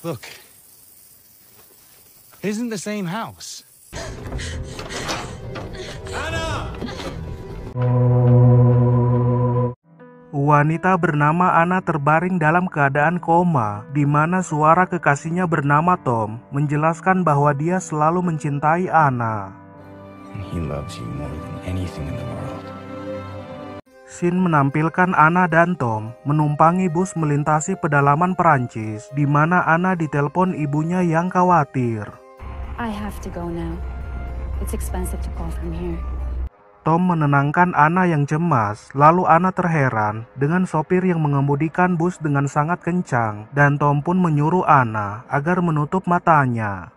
Look, isn't the same house. Anna! Wanita bernama Anna terbaring dalam keadaan koma, di mana suara kekasihnya bernama Tom menjelaskan bahwa dia selalu mencintai Anna. He loves you more than anything in the world. Scene menampilkan Anna dan Tom menumpangi bus melintasi pedalaman Perancis, di mana Anna ditelepon ibunya yang khawatir. I have to go now. It's expensive to call from here. Tom menenangkan Anna yang cemas, lalu Anna terheran dengan sopir yang mengemudikan bus dengan sangat kencang, dan Tom pun menyuruh Anna agar menutup matanya.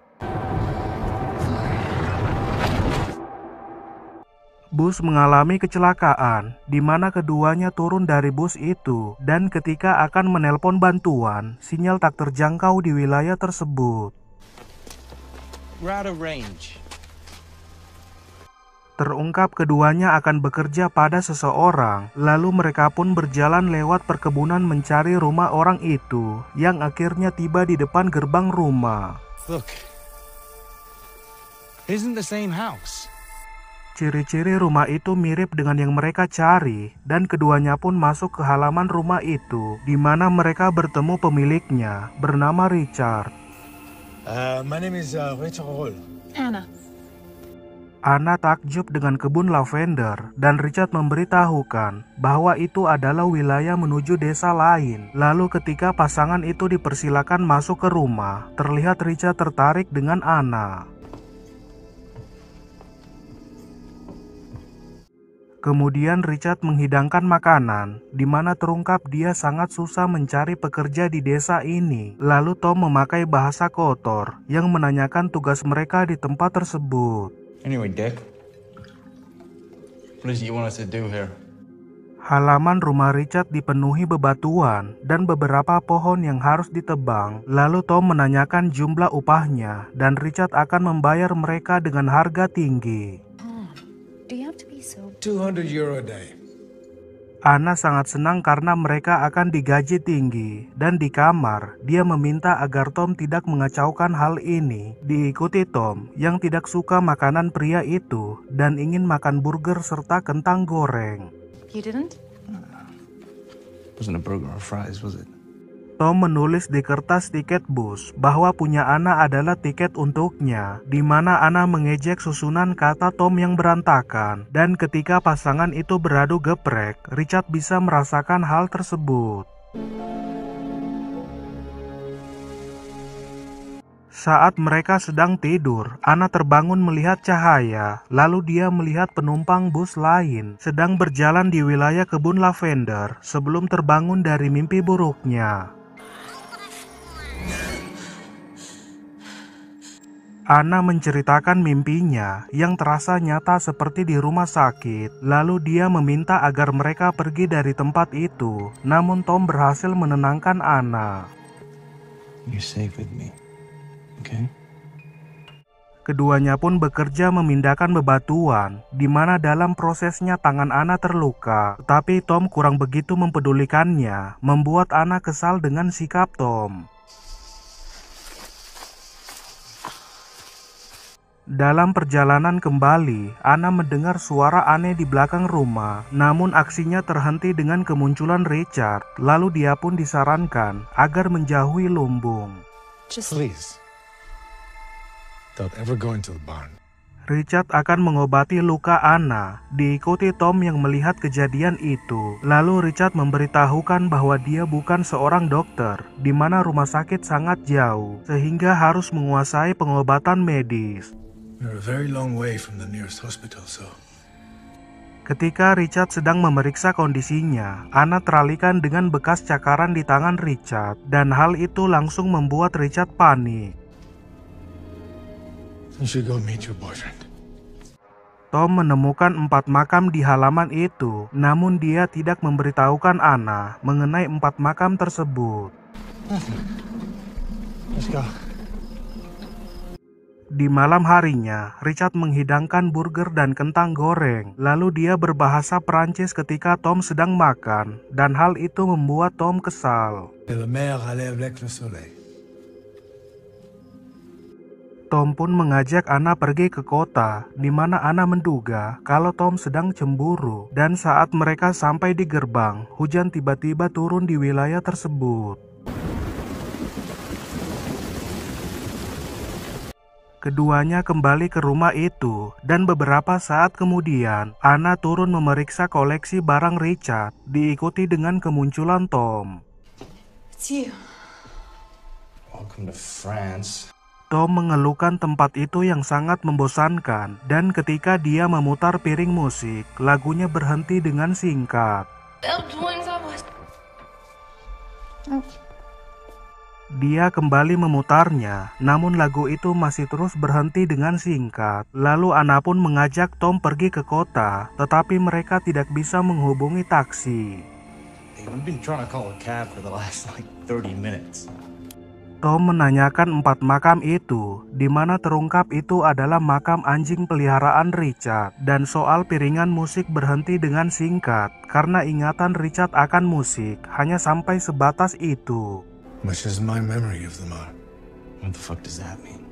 Bus mengalami kecelakaan, di mana keduanya turun dari bus itu, dan ketika akan menelpon bantuan, sinyal tak terjangkau di wilayah tersebut. We're out of range. Terungkap keduanya akan bekerja pada seseorang, lalu mereka pun berjalan lewat perkebunan mencari rumah orang itu, yang akhirnya tiba di depan gerbang rumah. Look, isn't the same house. Ciri-ciri rumah itu mirip dengan yang mereka cari, dan keduanya pun masuk ke halaman rumah itu, di mana mereka bertemu pemiliknya, bernama Richard. My name is Richard Roll. Anna. Anna takjub dengan kebun lavender, dan Richard memberitahukan bahwa itu adalah wilayah menuju desa lain. Lalu ketika pasangan itu dipersilakan masuk ke rumah, terlihat Richard tertarik dengan Anna. Kemudian Richard menghidangkan makanan, di mana terungkap dia sangat susah mencari pekerja di desa ini. Lalu Tom memakai bahasa kotor yang menanyakan tugas mereka di tempat tersebut. Anyway, Dick, what is it you want us to do here? Halaman rumah Richard dipenuhi bebatuan dan beberapa pohon yang harus ditebang. Lalu Tom menanyakan jumlah upahnya, dan Richard akan membayar mereka dengan harga tinggi. Do you have to be so... 200 euro a day. Anna sangat senang karena mereka akan digaji tinggi, dan di kamar dia meminta agar Tom tidak mengacaukan hal ini. Diikuti Tom yang tidak suka makanan pria itu dan ingin makan burger serta kentang goreng. You didn't? Wasn't a burger or fries, was it? Tom menulis di kertas tiket bus bahwa punya Anna adalah tiket untuknya, di mana Anna mengejek susunan kata Tom yang berantakan, dan ketika pasangan itu beradu geprek, Richard bisa merasakan hal tersebut. Saat mereka sedang tidur, Anna terbangun melihat cahaya, lalu dia melihat penumpang bus lain sedang berjalan di wilayah kebun lavender sebelum terbangun dari mimpi buruknya. Anna menceritakan mimpinya yang terasa nyata seperti di rumah sakit. Lalu dia meminta agar mereka pergi dari tempat itu. Namun Tom berhasil menenangkan Anna. You're safe with me, okay? Keduanya pun bekerja memindahkan bebatuan, di mana dalam prosesnya tangan Anna terluka. Tetapi Tom kurang begitu mempedulikannya, membuat Anna kesal dengan sikap Tom. Dalam perjalanan kembali, Anna mendengar suara aneh di belakang rumah. Namun aksinya terhenti dengan kemunculan Richard. Lalu dia pun disarankan agar menjauhi lumbung. Just... Please. Don't ever go into the barn. Richard akan mengobati luka Anna. Diikuti Tom yang melihat kejadian itu. Lalu Richard memberitahukan bahwa dia bukan seorang dokter, di mana rumah sakit sangat jauh, sehingga harus menguasai pengobatan medis. We're a very long way from the nearest hospital, so... Ketika Richard sedang memeriksa kondisinya, Anna teralihkan dengan bekas cakaran di tangan Richard, dan hal itu langsung membuat Richard panik. You should go meet your boyfriend. Tom menemukan 4 makam di halaman itu, namun dia tidak memberitahukan Anna mengenai 4 makam tersebut. Let's go. Di malam harinya, Richard menghidangkan burger dan kentang goreng. Lalu dia berbahasa Perancis ketika Tom sedang makan, dan hal itu membuat Tom kesal. La mer à lèvres avec le soleil. Tom pun mengajak Anna pergi ke kota, di mana Anna menduga kalau Tom sedang cemburu. Dan saat mereka sampai di gerbang, hujan tiba-tiba turun di wilayah tersebut. Keduanya kembali ke rumah itu, dan beberapa saat kemudian, Anna turun memeriksa koleksi barang Richard, diikuti dengan kemunculan Tom. It's you. Welcome to France. Tom mengeluhkan tempat itu yang sangat membosankan, dan ketika dia memutar piring musik, lagunya berhenti dengan singkat. Dia kembali memutarnya, namun lagu itu masih terus berhenti dengan singkat. Lalu Anna pun mengajak Tom pergi ke kota, tetapi mereka tidak bisa menghubungi taksi. Hey, we've been trying to call a cab for the last 30 minutes. Tom menanyakan 4 makam itu, di mana terungkap itu adalah makam anjing peliharaan Richard. Dan soal piringan musik berhenti dengan singkat, karena ingatan Richard akan musik hanya sampai sebatas itu. Much as my memory of them are. What the fuck does that mean?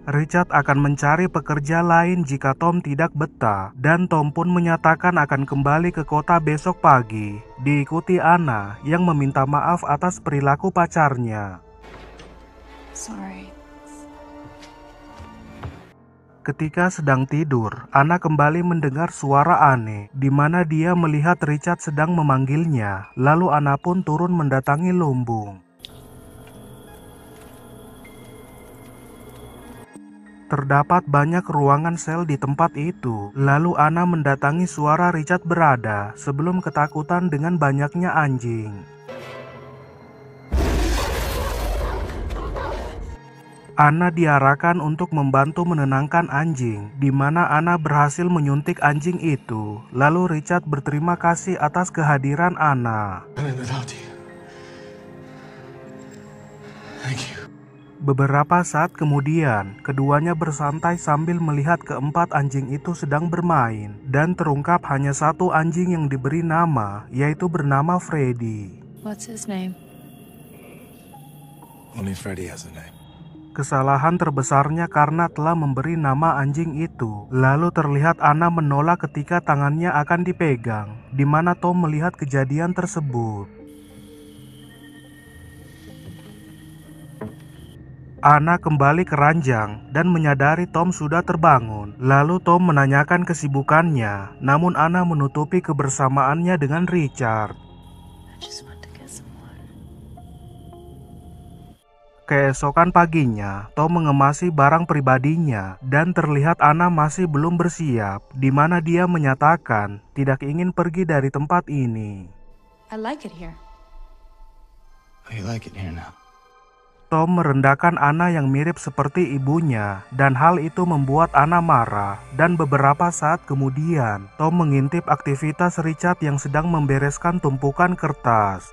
Richard akan mencari pekerja lain jika Tom tidak betah, dan Tom pun menyatakan akan kembali ke kota besok pagi, diikuti Anna yang meminta maaf atas perilaku pacarnya. Sorry. Ketika sedang tidur, Anna kembali mendengar suara aneh, di mana dia melihat Richard sedang memanggilnya. Lalu Anna pun turun mendatangi lumbung. Terdapat banyak ruangan sel di tempat itu. Lalu Anna mendatangi suara Richard berada, sebelum ketakutan dengan banyaknya anjing. Anna diarahkan untuk membantu menenangkan anjing, di mana Anna berhasil menyuntik anjing itu. Lalu Richard berterima kasih atas kehadiran Anna. Thank you. Beberapa saat kemudian, keduanya bersantai sambil melihat keempat anjing itu sedang bermain. Dan terungkap hanya satu anjing yang diberi nama, yaitu bernama Freddy. What's his name? Only Freddy has a name. Kesalahan terbesarnya karena telah memberi nama anjing itu. Lalu terlihat Anna menolak ketika tangannya akan dipegang, di mana Tom melihat kejadian tersebut. Anna kembali ke ranjang dan menyadari Tom sudah terbangun. Lalu Tom menanyakan kesibukannya, namun Anna menutupi kebersamaannya dengan Richard. I just want to get some water. Keesokan paginya, Tom mengemasi barang pribadinya dan terlihat Anna masih belum bersiap, di mana dia menyatakan tidak ingin pergi dari tempat ini. I like it here. Oh, you like it here now? Tom merendahkan Anna yang mirip seperti ibunya, dan hal itu membuat Anna marah. Dan beberapa saat kemudian, Tom mengintip aktivitas Richard yang sedang membereskan tumpukan kertas.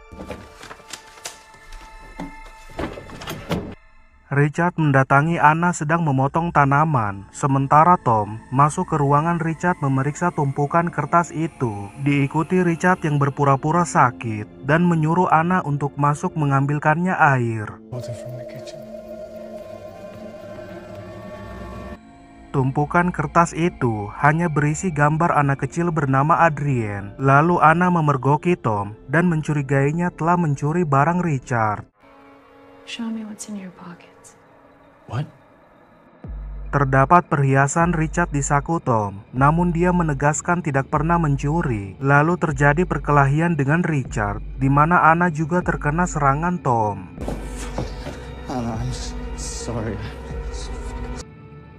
Richard mendatangi Anna sedang memotong tanaman, sementara Tom masuk ke ruangan Richard memeriksa tumpukan kertas itu, diikuti Richard yang berpura-pura sakit dan menyuruh Anna untuk masuk mengambilkannya air. Water from the kitchen. Tumpukan kertas itu hanya berisi gambar anak kecil bernama Adrien. Lalu Anna memergoki Tom dan mencurigainya telah mencuri barang Richard. Show me what's in your pockets. What? Terdapat perhiasan Richard di saku Tom, namun dia menegaskan tidak pernah mencuri. Lalu terjadi perkelahian dengan Richard, di mana Anna juga terkena serangan Tom. I'm sorry.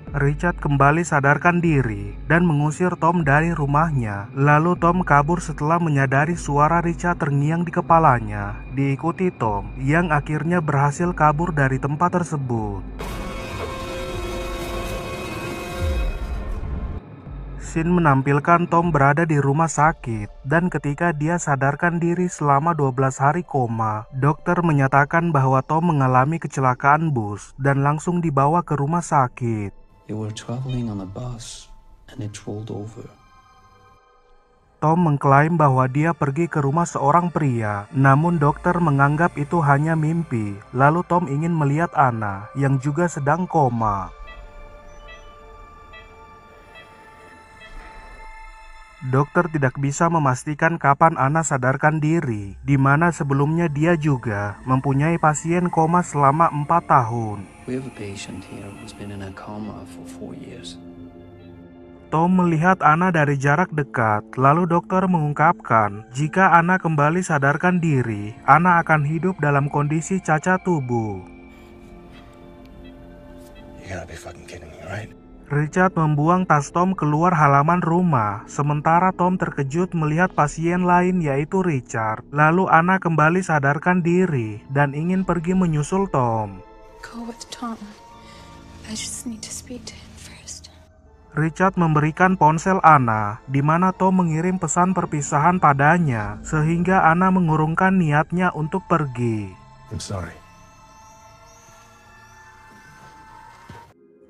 Richard kembali sadarkan diri dan mengusir Tom dari rumahnya. Lalu Tom kabur setelah menyadari suara Richard terngiang di kepalanya, diikuti Tom yang akhirnya berhasil kabur dari tempat tersebut. Scene menampilkan Tom berada di rumah sakit, dan ketika dia sadarkan diri selama 12 hari koma, dokter menyatakan bahwa Tom mengalami kecelakaan bus dan langsung dibawa ke rumah sakit. They were traveling on a bus and it rolled over. Tom mengklaim bahwa dia pergi ke rumah seorang pria, namun dokter menganggap itu hanya mimpi. Lalu Tom ingin melihat Anna yang juga sedang koma. Dokter tidak bisa memastikan kapan Anna sadarkan diri, di mana sebelumnya dia juga mempunyai pasien koma selama 4 tahun. We have a patient here who's been in a coma for 4 years. Tom melihat Anna dari jarak dekat, lalu dokter mengungkapkan jika Anna kembali sadarkan diri, Anna akan hidup dalam kondisi cacat tubuh. You gotta be fucking kidding me, right? Richard membuang tas Tom keluar halaman rumah, sementara Tom terkejut melihat pasien lain yaitu Richard. Lalu Anna kembali sadarkan diri dan ingin pergi menyusul Tom. Go with Tom. I just need to speak to him first. Richard memberikan ponsel Anna, di mana Tom mengirim pesan perpisahan padanya, sehingga Anna mengurungkan niatnya untuk pergi. I'm sorry.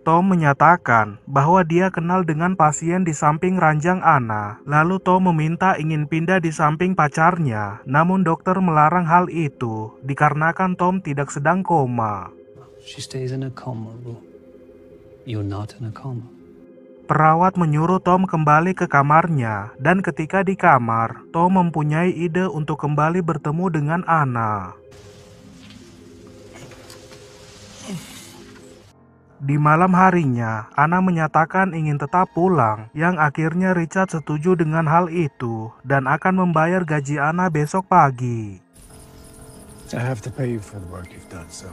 Tom menyatakan bahwa dia kenal dengan pasien di samping ranjang Anna. Lalu Tom meminta ingin pindah di samping pacarnya, namun dokter melarang hal itu dikarenakan Tom tidak sedang koma. She stays in a coma room. You're not in a coma. Perawat menyuruh Tom kembali ke kamarnya, dan ketika di kamar, Tom mempunyai ide untuk kembali bertemu dengan Anna. Di malam harinya, Anna menyatakan ingin tetap pulang, yang akhirnya Richard setuju dengan hal itu dan akan membayar gaji Anna besok pagi. I have to pay you for the work you've done, so.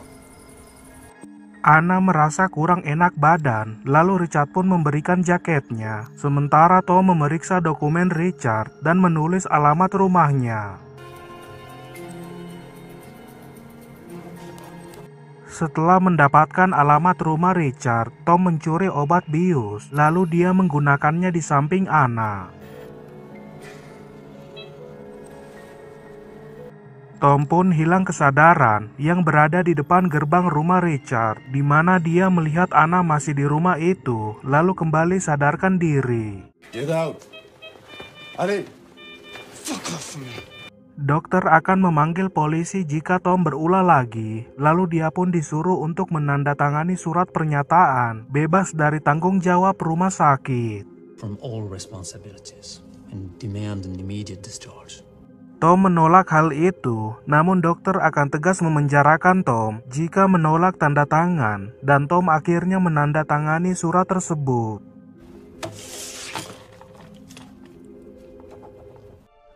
Anna merasa kurang enak badan, lalu Richard pun memberikan jaketnya. Sementara Tom memeriksa dokumen Richard dan menulis alamat rumahnya. Setelah mendapatkan alamat rumah Richard, Tom mencuri obat bius, lalu dia menggunakannya di samping Anna. Tom pun hilang kesadaran yang berada di depan gerbang rumah Richard, di mana dia melihat Anna masih di rumah itu, lalu kembali sadarkan diri. Get out. Ali, fuck off from me. Dokter akan memanggil polisi jika Tom berulah lagi, lalu dia pun disuruh untuk menandatangani surat pernyataan bebas dari tanggung jawab rumah sakit. From all responsibilities and demand an immediate discharge. Tom menolak hal itu, namun dokter akan tegas memenjarakan Tom jika menolak tanda tangan, dan Tom akhirnya menandatangani surat tersebut.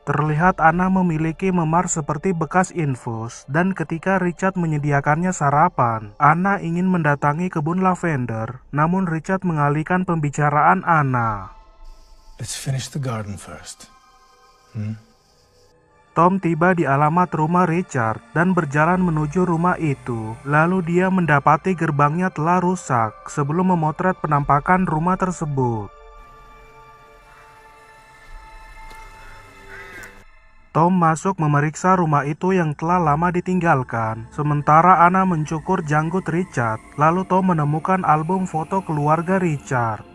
Terlihat Anna memiliki memar seperti bekas infus, dan ketika Richard menyediakannya sarapan, Anna ingin mendatangi kebun lavender, namun Richard mengalihkan pembicaraan Anna. Let's finish the garden first. Tom tiba di alamat rumah Richard dan berjalan menuju rumah itu, lalu dia mendapati gerbangnya telah rusak sebelum memotret penampakan rumah tersebut. Tom masuk memeriksa rumah itu yang telah lama ditinggalkan. Sementara Anna mencukur janggut Richard, lalu Tom menemukan album foto keluarga Richard.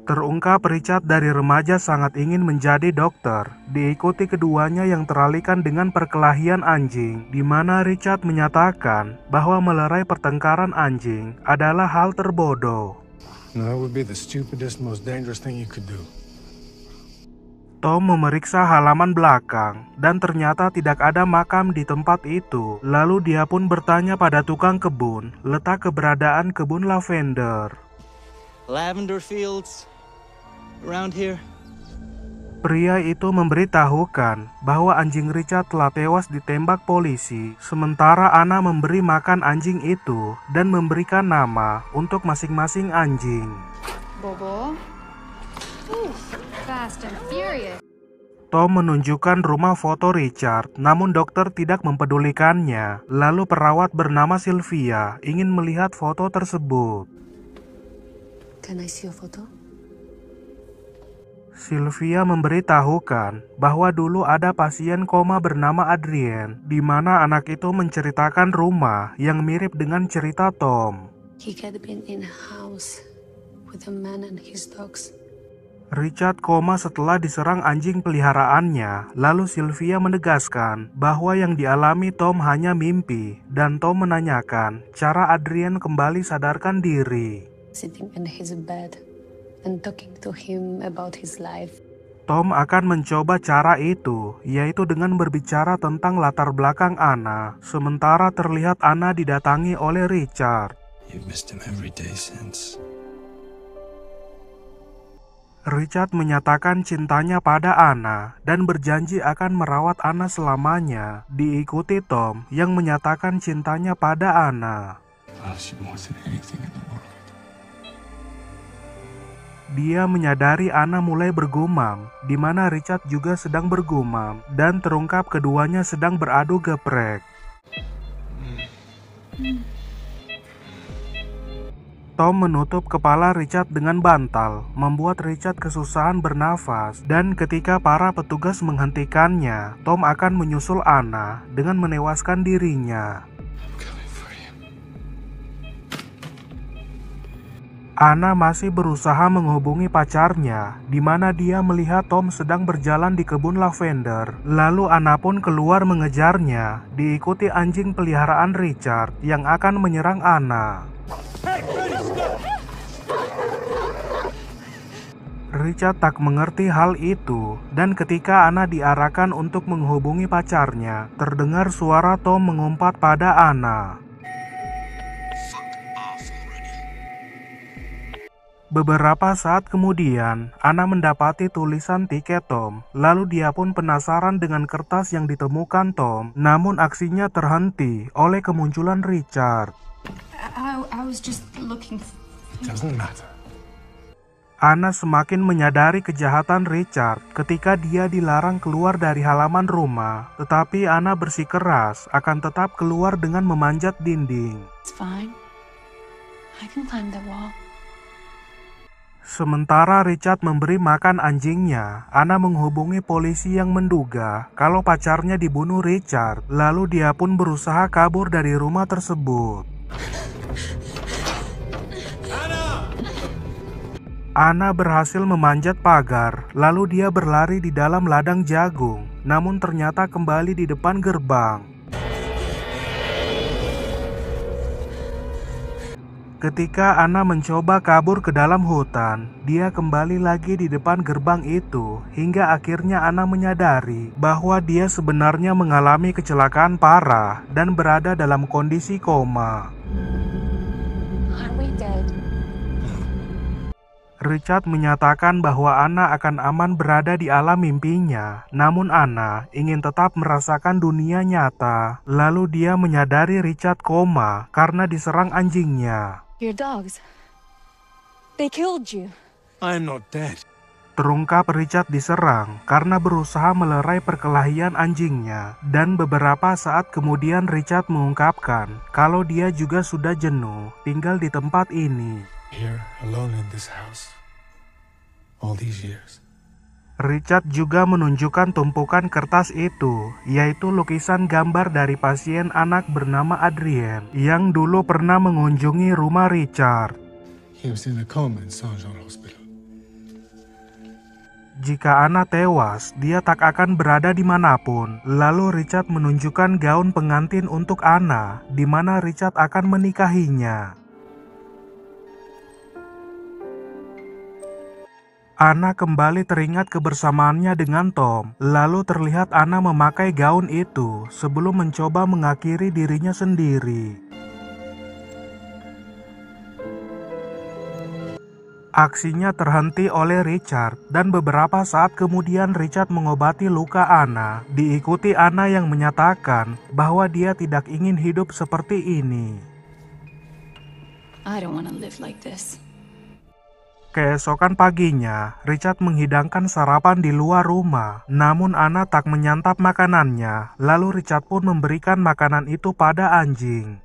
Terungkap Richard dari remaja sangat ingin menjadi dokter, diikuti keduanya yang teralihkan dengan perkelahian anjing, di mana Richard menyatakan bahwa melerai pertengkaran anjing adalah hal terbodoh. No, that would be the stupidest, most dangerous thing you could do. Tom memeriksa halaman belakang, dan ternyata tidak ada makam di tempat itu. Lalu dia pun bertanya pada tukang kebun, letak keberadaan kebun lavender. Lavender fields around here. Pria itu memberitahukan bahwa anjing Richard telah tewas ditembak polisi, sementara Anna memberi makan anjing itu dan memberikan nama untuk masing-masing anjing. Bobo. Ooh, fast and furious. Tom menunjukkan rumah foto Richard, namun dokter tidak mempedulikannya. Lalu perawat bernama Sylvia ingin melihat foto tersebut. Can I see your photo? Sylvia memberitahukan bahwa dulu ada pasien koma bernama Adrien, di mana anak itu menceritakan rumah yang mirip dengan cerita Tom. He had been in a house with a man and his dogs. Richard koma setelah diserang anjing peliharaannya, lalu Sylvia menegaskan bahwa yang dialami Tom hanya mimpi, dan Tom menanyakan cara Adrian kembali sadarkan diri. Sitting in his bed and talking to him about his life. Tom akan mencoba cara itu, yaitu dengan berbicara tentang latar belakang Anna, sementara terlihat Anna didatangi oleh Richard. You've missed him every day since. Richard menyatakan cintanya pada Anna dan berjanji akan merawat Anna selamanya, diikuti Tom yang menyatakan cintanya pada Anna. Dia menyadari Anna mulai bergumam, di mana Richard juga sedang bergumam, dan terungkap keduanya sedang beradu geprek. Tom menutup kepala Richard dengan bantal, membuat Richard kesusahan bernafas, dan ketika para petugas menghentikannya, Tom akan menyusul Anna dengan menewaskan dirinya. Anna masih berusaha menghubungi pacarnya, di mana dia melihat Tom sedang berjalan di kebun lavender. Lalu Anna pun keluar mengejarnya, diikuti anjing peliharaan Richard yang akan menyerang Anna. Richard tak mengerti hal itu, dan ketika Anna diarahkan untuk menghubungi pacarnya, terdengar suara Tom mengumpat pada Anna. Beberapa saat kemudian, Anna mendapati tulisan tiket Tom, lalu dia pun penasaran dengan kertas yang ditemukan Tom, namun aksinya terhenti oleh kemunculan Richard. I was just looking. Doesn't matter. Anna semakin menyadari kejahatan Richard ketika dia dilarang keluar dari halaman rumah, tetapi Anna bersikeras akan tetap keluar dengan memanjat dinding. It's fine. I can climb the wall. Sementara Richard memberi makan anjingnya, Anna menghubungi polisi yang menduga kalau pacarnya dibunuh Richard, lalu dia pun berusaha kabur dari rumah tersebut. Anna berhasil memanjat pagar, lalu dia berlari di dalam ladang jagung, namun ternyata kembali di depan gerbang. Ketika Anna mencoba kabur ke dalam hutan, dia kembali lagi di depan gerbang itu, hingga akhirnya Anna menyadari bahwa dia sebenarnya mengalami kecelakaan parah dan berada dalam kondisi koma. Are we dead? Richard menyatakan bahwa Anna akan aman berada di alam mimpinya, namun Anna ingin tetap merasakan dunia nyata. Lalu dia menyadari Richard koma karena diserang anjingnya. Your dogs. They killed you. I'm not dead. Terungkap Richard diserang karena berusaha melerai perkelahian anjingnya, dan beberapa saat kemudian Richard mengungkapkan kalau dia juga sudah jenuh tinggal di tempat ini. Here, alone in this house. All these years. Richard juga menunjukkan tumpukan kertas itu, yaitu lukisan gambar dari pasien anak bernama Adrian yang dulu pernah mengunjungi rumah Richard. He was in a coma in Saint-Jean Hospital. Jika Anna tewas, dia tak akan berada dimanapun. Lalu Richard menunjukkan gaun pengantin untuk Anna, di mana Richard akan menikahinya. Anna kembali teringat kebersamaannya dengan Tom, lalu terlihat Anna memakai gaun itu sebelum mencoba mengakhiri dirinya sendiri. Aksinya terhenti oleh Richard, dan beberapa saat kemudian Richard mengobati luka Anna, diikuti Anna yang menyatakan bahwa dia tidak ingin hidup seperti ini. I don't want to live like this. Keesokan paginya, Richard menghidangkan sarapan di luar rumah, namun Anna tak menyantap makanannya, lalu Richard pun memberikan makanan itu pada anjing.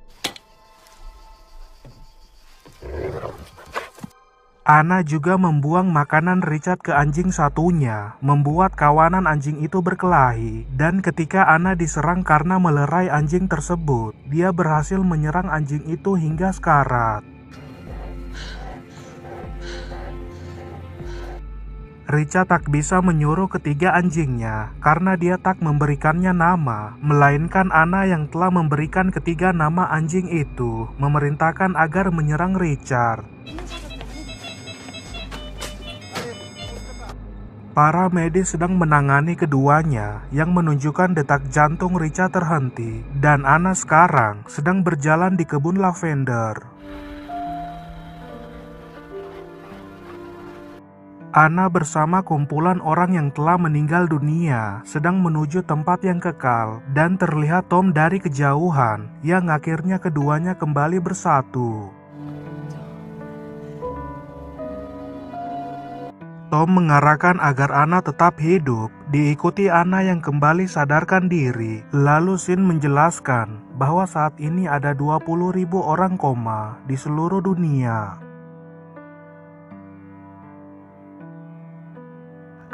Anna juga membuang makanan Richard ke anjing satunya, membuat kawanan anjing itu berkelahi, dan ketika Anna diserang karena melerai anjing tersebut, dia berhasil menyerang anjing itu hingga sekarat. Richa tak bisa menyuruh ketiga anjingnya karena dia tak memberikannya nama, melainkan Anna yang telah memberikan ketiga nama anjing itu memerintahkan agar menyerang Richard. Para medis sedang menangani keduanya yang menunjukkan detak jantung Richard terhenti dan Anna sekarang sedang berjalan di kebun lavender. Anna bersama kumpulan orang yang telah meninggal dunia sedang menuju tempat yang kekal dan terlihat Tom dari kejauhan yang akhirnya keduanya kembali bersatu. Tom mengarahkan agar Anna tetap hidup, diikuti Anna yang kembali sadarkan diri. Lalu Sin menjelaskan bahwa saat ini ada 20.000 orang koma di seluruh dunia.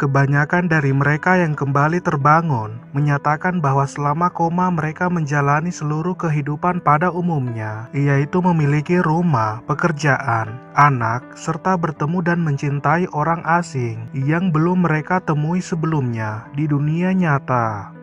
Kebanyakan dari mereka yang kembali terbangun menyatakan bahwa selama koma mereka menjalani seluruh kehidupan pada umumnya, yaitu memiliki rumah, pekerjaan, anak, serta bertemu dan mencintai orang asing yang belum mereka temui sebelumnya di dunia nyata.